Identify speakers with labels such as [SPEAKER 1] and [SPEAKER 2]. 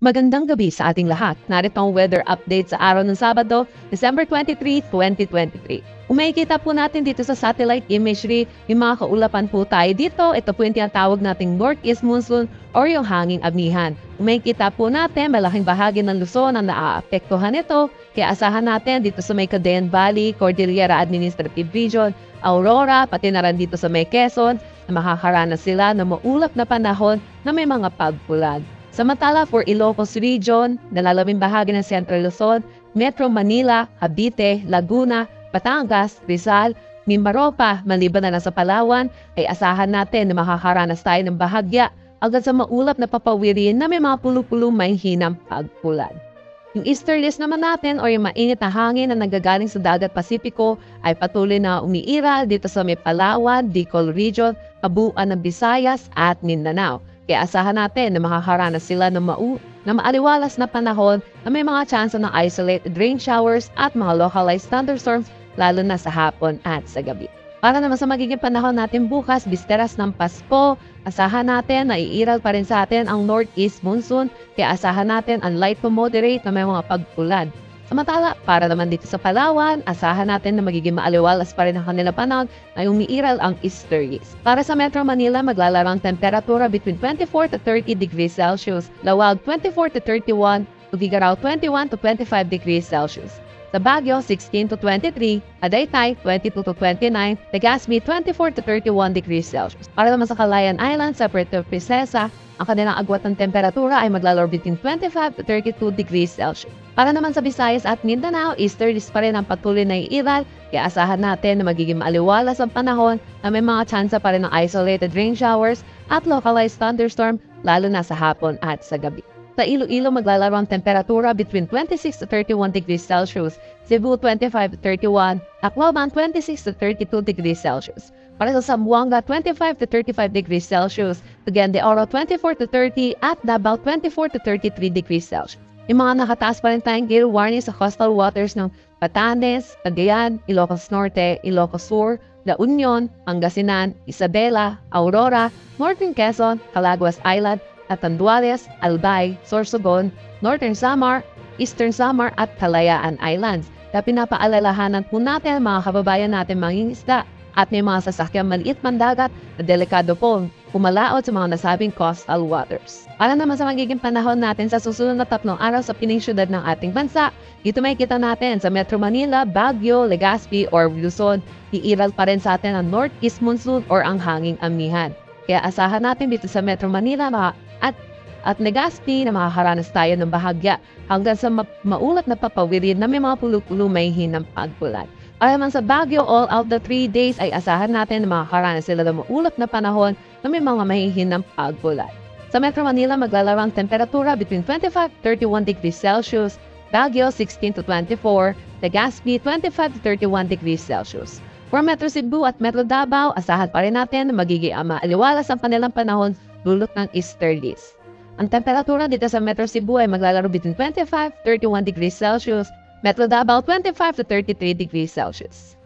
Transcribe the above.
[SPEAKER 1] Magandang gabi sa ating lahat. Narito ang weather update sa araw ng Sabado, December 23, 2023. Kung makikita po natin dito sa satellite imagery, yung mga kaulapan po tayo dito. Ito po yung tinatawag nating northeast monsoon or yung hanging amihan. Kung makikita po natin, malaking bahagi ng Luzon ang naaapektuhan nito. Kaya asahan natin dito sa may Cagayan Valley, Cordillera Administrative Region, Aurora, pati na rin dito sa may Quezon, na makakaranas sila ng maulap na panahon na may mga pagpulad. Samantala for Ilocos Region, nalalabing bahagi ng Central Luzon, Metro Manila, Cavite, Laguna, Batangas, Rizal, Mimaropa, maliban na sa Palawan, ay asahan natin na makakaranas tayo ng bahagya agad sa maulap na papawirin na may mga pulo-pulo may hinang pagpulad. Yung easterlies naman natin o yung mainit na hangin na nagagaling sa dagat Pasipiko ay patuloy na umiiral dito sa may Palawan, Bicol Region, kabuuan ng Visayas at Mindanao. Kaya asahan natin na makakaranas sila ng maaliwalas na panahon na may mga chance ng isolated rain showers at mga localized thunderstorms lalo na sa hapon at sa gabi. Para naman sa magiging panahon natin bukas, bisteras ng Pasko, asahan natin na iiral pa rin sa atin ang northeast monsoon, kaya asahan natin ang light to moderate na may mga pagpulad. Samantala, para naman dito sa Palawan, asahan natin na magiging maaliwalas pa rin ang kanilang panahon na umiiral ang easterlies. Para sa Metro Manila, maglalaro ang temperatura between 24 to 30 degrees Celsius, Lawag 24 to 31, Tugigaraw 21 to 25 degrees Celsius. Sa Baguio, 16 to 23, Tagaytay, 22 to 29, Legazpi, 24 to 31 degrees Celsius. Para naman sa Calayan Island, sa Puerto Princesa, ang kanilang agwat ng temperatura ay maglalaro between 25 to 32 degrees Celsius. Para naman sa Visayas at Mindanao, easterlies pa rin ang patuloy na iiral, kaya asahan natin na magiging maaliwalas ang panahon na may mga tsansa pa rin ng isolated rain showers at localized thunderstorm lalo na sa hapon at sa gabi. Sa Iloilo, maglalaro ang temperatura between 26 to 31 degrees Celsius, Cebu 25 to 31, Tacloban 26 to 32 degrees Celsius. Para sa Zamboanga, 25 to 35 degrees Celsius, Cagayan de Oro 24 to 30 at Davao 24 to 33 degrees Celsius. Yung mga nakataas pa rin tayong gale warning sa coastal waters ng Batanes, Cagayan, Ilocos Norte, Ilocos Sur, La Union, Pangasinan, Isabela, Aurora, Northern Quezon, Calaguas Island, Catanduanes, Albay, Sorsogon, Northern Samar, Eastern Samar at Kalayaan Islands. Kaya pinapaalalahanan po natin mga kababayan natin mangingisda at may mga sasakyang maliit mandagat na delikado po pumalaot sa mga nasabing coastal waters. Para naman sa magiging panahon natin sa susunod na 3 araw sa pining syudad ng ating bansa, dito makikita natin sa Metro Manila, Baguio, Legazpi or Luzon, iiral pa rin sa atin ang northeast monsoon or ang hanging amihan. Kaya asahan natin dito sa Metro Manila at Legazpi na makakaranas tayo ng bahagya hanggang sa maulat na papawirin na may mga pulo-pulo may hinang pagpulad. Para naman sa Baguio, all out the 3 days ay asahan natin na makakaranas sila ng maulap na panahon na may mga mahihinang pagpulad. Sa Metro Manila, maglalaro ang temperatura between 25 to 31 degrees Celsius, Baguio 16 to 24, Legazpi 25 to 31 degrees Celsius. For Metro Cebu at Metro Davao, asahan pa rin natin na magiging maaliwalas ang kanilang panahon dulot ng easterlies. Ang temperatura dito sa Metro Cebu ay maglalaro between 25 to 31 degrees Celsius, Metro Davao 25 to 33 degrees Celsius.